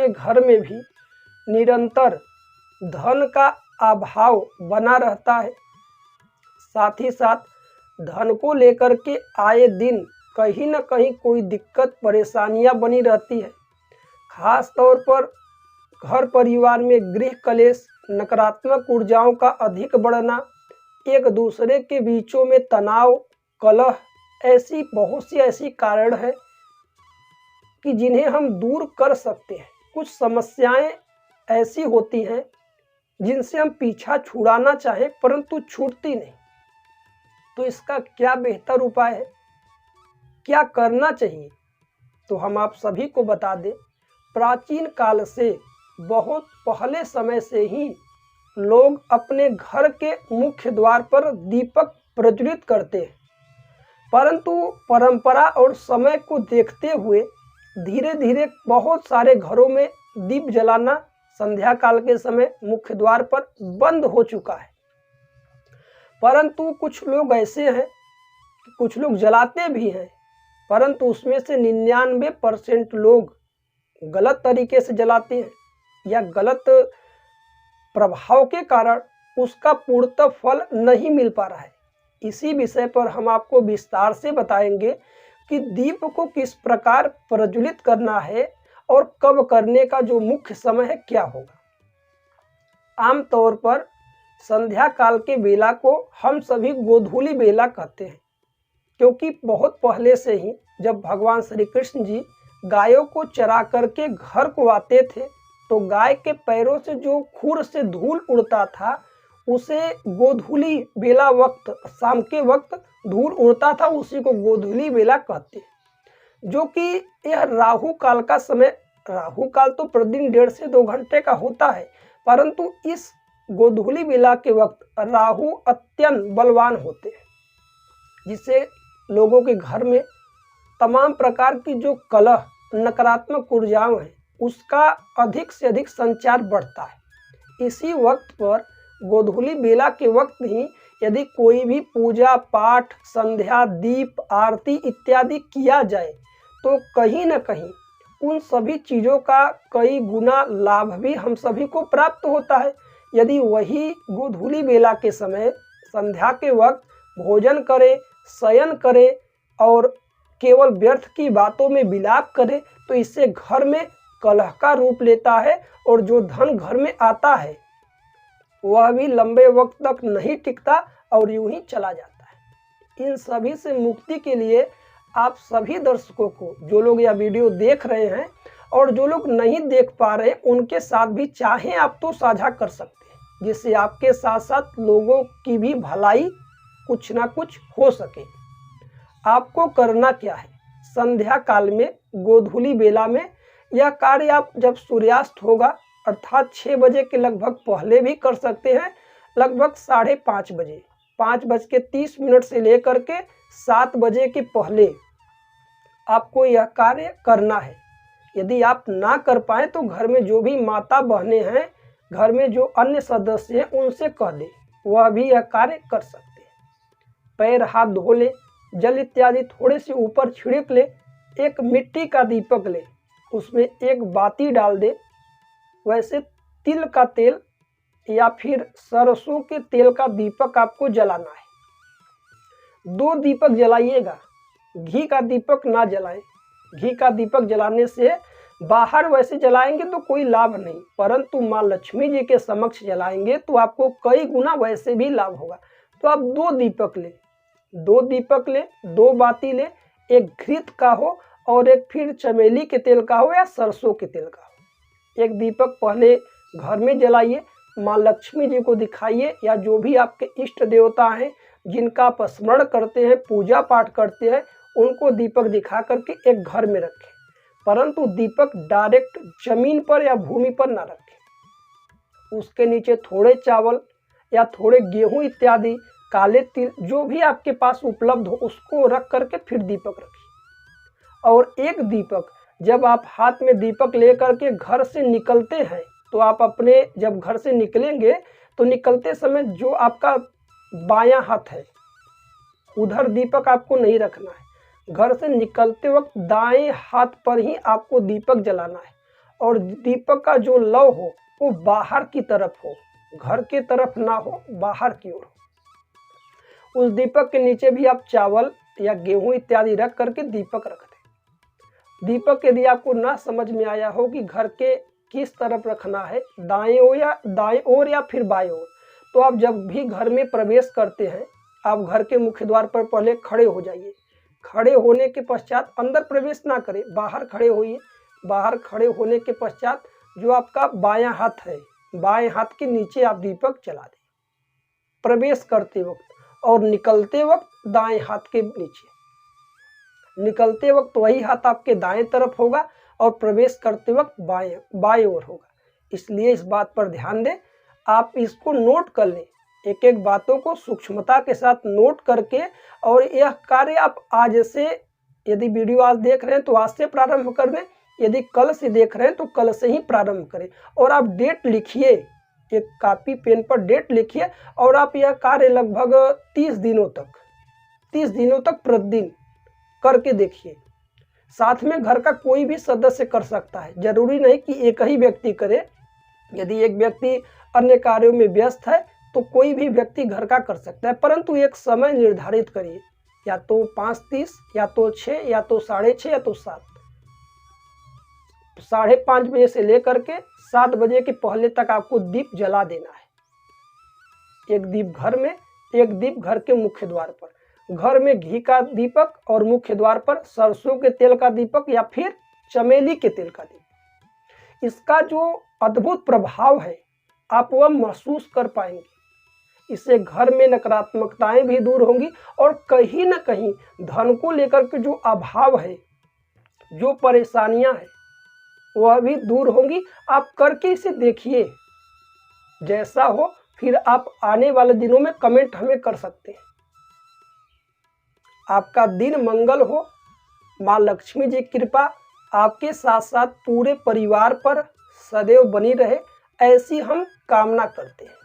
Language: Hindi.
के घर में भी निरंतर धन का अभाव बना रहता है। साथ ही साथ धन को लेकर के आए दिन कहीं न कहीं कोई दिक्कत परेशानियां बनी रहती है। खास तौर पर घर परिवार में गृह कलेश, नकारात्मक ऊर्जाओं का अधिक बढ़ना, एक दूसरे के बीचों में तनाव, कलह, ऐसी बहुत सी ऐसी कारण है कि जिन्हें हम दूर कर सकते हैं। कुछ समस्याएं ऐसी होती हैं जिनसे हम पीछा छुड़ाना चाहें परंतु छूटती नहीं। तो इसका क्या बेहतर उपाय है, क्या करना चाहिए, तो हम आप सभी को बता दें। प्राचीन काल से, बहुत पहले समय से ही लोग अपने घर के मुख्य द्वार पर दीपक प्रज्वलित करते हैं, परंतु परंपरा और समय को देखते हुए धीरे धीरे बहुत सारे घरों में दीप जलाना संध्या काल के समय मुख्य द्वार पर बंद हो चुका है। परंतु कुछ लोग ऐसे हैं, कुछ लोग जलाते भी हैं, परंतु उसमें से 99% लोग गलत तरीके से जलाते हैं या गलत प्रभाव के कारण उसका पूर्णतः फल नहीं मिल पा रहा है। इसी विषय पर हम आपको विस्तार से बताएंगे कि दीप को किस प्रकार प्रज्वलित करना है और कब करने का जो मुख्य समय है क्या होगा। आमतौर पर संध्या काल के बेला को हम सभी गोधूली बेला कहते हैं, क्योंकि बहुत पहले से ही जब भगवान श्री कृष्ण जी गायों को चरा करके घर को आते थे तो गाय के पैरों से जो खुर से धूल उड़ता था उसे गोधूली बेला वक्त, शाम के वक्त धूल उड़ता था, उसी को गोधूली बेला कहते हैं। जो कि यह राहु काल का समय, राहु काल तो प्रतिदिन 1.5 से 2 घंटे का होता है, परंतु इस गोधूली बेला के वक्त राहु अत्यंत बलवान होते हैं, जिससे लोगों के घर में तमाम प्रकार की जो कलह, नकारात्मक ऊर्जाएं हैं उसका अधिक से अधिक संचार बढ़ता है। इसी वक्त पर गोधूली बेला के वक्त ही यदि कोई भी पूजा पाठ, संध्या, दीप, आरती इत्यादि किया जाए तो कहीं न कहीं उन सभी चीज़ों का कई गुना लाभ भी हम सभी को प्राप्त होता है। यदि वही गोधूली बेला के समय संध्या के वक्त भोजन करे, शयन करे और केवल व्यर्थ की बातों में विलाप करे तो इससे घर में कलह का रूप लेता है और जो धन घर में आता है वह भी लंबे वक्त तक नहीं टिकता और यूं ही चला जाता है। इन सभी से मुक्ति के लिए आप सभी दर्शकों को, जो लोग यह वीडियो देख रहे हैं और जो लोग नहीं देख पा रहे, उनके साथ भी चाहें आप तो साझा कर सकते हैं, जिससे आपके साथ साथ लोगों की भी भलाई कुछ ना कुछ हो सके। आपको करना क्या है, संध्या काल में गोधूली बेला में यह कार्य आप जब सूर्यास्त होगा अर्थात 6 बजे के लगभग पहले भी कर सकते हैं, लगभग 5:30 बजे, 5:30 से लेकर के 7 बजे के पहले आपको यह कार्य करना है। यदि आप ना कर पाए तो घर में जो भी माता बहनें हैं, घर में जो अन्य सदस्य हैं उनसे कह दें, वह भी यह कार्य कर सकते हैं। पैर हाथ धो ले, जल इत्यादि थोड़े से ऊपर छिड़क ले, एक मिट्टी का दीपक ले, उसमें एक बाती डाल दे। वैसे तिल का तेल या फिर सरसों के तेल का दीपक आपको जलाना है। 2 दीपक जलाइएगा, घी का दीपक ना जलाएं। घी का दीपक जलाने से बाहर वैसे जलाएंगे तो कोई लाभ नहीं, परंतु माँ लक्ष्मी जी के समक्ष जलाएंगे तो आपको कई गुना वैसे भी लाभ होगा। तो आप 2 दीपक ले, 2 दीपक ले, 2 बाती ले, एक घृत का हो और एक फिर चमेली के तेल का हो या सरसों के तेल का हो। एक दीपक पहले घर में जलाइए, माँ लक्ष्मी जी को दिखाइए या जो भी आपके इष्ट देवता हैं जिनका आप स्मरण करते हैं, पूजा पाठ करते हैं, उनको दीपक दिखा करके एक घर में रखें, परंतु दीपक डायरेक्ट जमीन पर या भूमि पर ना रखें। उसके नीचे थोड़े चावल या थोड़े गेहूं इत्यादि, काले तिल, जो भी आपके पास उपलब्ध हो उसको रख करके फिर दीपक रखिए। और एक दीपक, जब आप हाथ में दीपक लेकर के घर से निकलते हैं तो आप अपने, जब घर से निकलेंगे तो निकलते समय जो आपका बायां हाथ है उधर दीपक आपको नहीं रखना है। घर से निकलते वक्त दाएं हाथ पर ही आपको दीपक जलाना है और दीपक का जो लौ हो वो बाहर की तरफ हो, घर के तरफ ना हो, बाहर की ओर हो। उस दीपक के नीचे भी आप चावल या गेहूं इत्यादि रख करके दीपक रख दें। दीपक यदि आपको ना समझ में आया हो कि घर के किस तरफ रखना है, दाएं ओर या फिर बाएं ओर, तो आप जब भी घर में प्रवेश करते हैं, आप घर के मुख्य द्वार पर पहले खड़े हो जाइए। खड़े होने के पश्चात अंदर प्रवेश ना करें, बाहर खड़े होइए। बाहर खड़े होने के पश्चात जो आपका बायां हाथ है, बाएं हाथ के नीचे आप दीपक जला दें प्रवेश करते वक्त, और निकलते वक्त दाएं हाथ के नीचे। निकलते वक्त वही हाथ आपके दाएं तरफ होगा और प्रवेश करते वक्त बाएं ओर होगा। इसलिए इस बात पर ध्यान दें, आप इसको नोट कर लें, एक एक बातों को सूक्ष्मता के साथ नोट करके, और यह कार्य आप आज से, यदि वीडियो आज देख रहे हैं तो आज से प्रारंभ कर दें, यदि कल से देख रहे हैं तो कल से ही प्रारंभ करें। और आप डेट लिखिए, एक कापी पेन पर डेट लिखिए, और आप यह कार्य लगभग 30 दिनों तक प्रतिदिन करके देखिए। साथ में घर का कोई भी सदस्य कर सकता है, जरूरी नहीं कि एक ही व्यक्ति करे। यदि एक व्यक्ति अन्य कार्यों में व्यस्त है तो कोई भी व्यक्ति घर का कर सकता है, परंतु एक समय निर्धारित करिए, या तो 5:30, या तो 6, या तो 6:30, या तो 7। 5:30 बजे से लेकर के 7 बजे के पहले तक आपको दीप जला देना है। एक दीप घर में, एक दीप घर के मुख्य द्वार पर। घर में घी का दीपक और मुख्य द्वार पर सरसों के तेल का दीपक या फिर चमेली के तेल का दीपक। इसका जो अद्भुत प्रभाव है आप वह महसूस कर पाएंगे। इससे घर में नकारात्मकताएं भी दूर होंगी, और कहीं ना कहीं धन को लेकर के जो अभाव है, जो परेशानियां हैं, वह भी दूर होंगी। आप करके इसे देखिए, जैसा हो फिर आप आने वाले दिनों में कमेंट हमें कर सकते हैं। आपका दिन मंगल हो, माँ लक्ष्मी जी की कृपा आपके साथ साथ पूरे परिवार पर सदैव बनी रहे, ऐसी हम कामना करते हैं।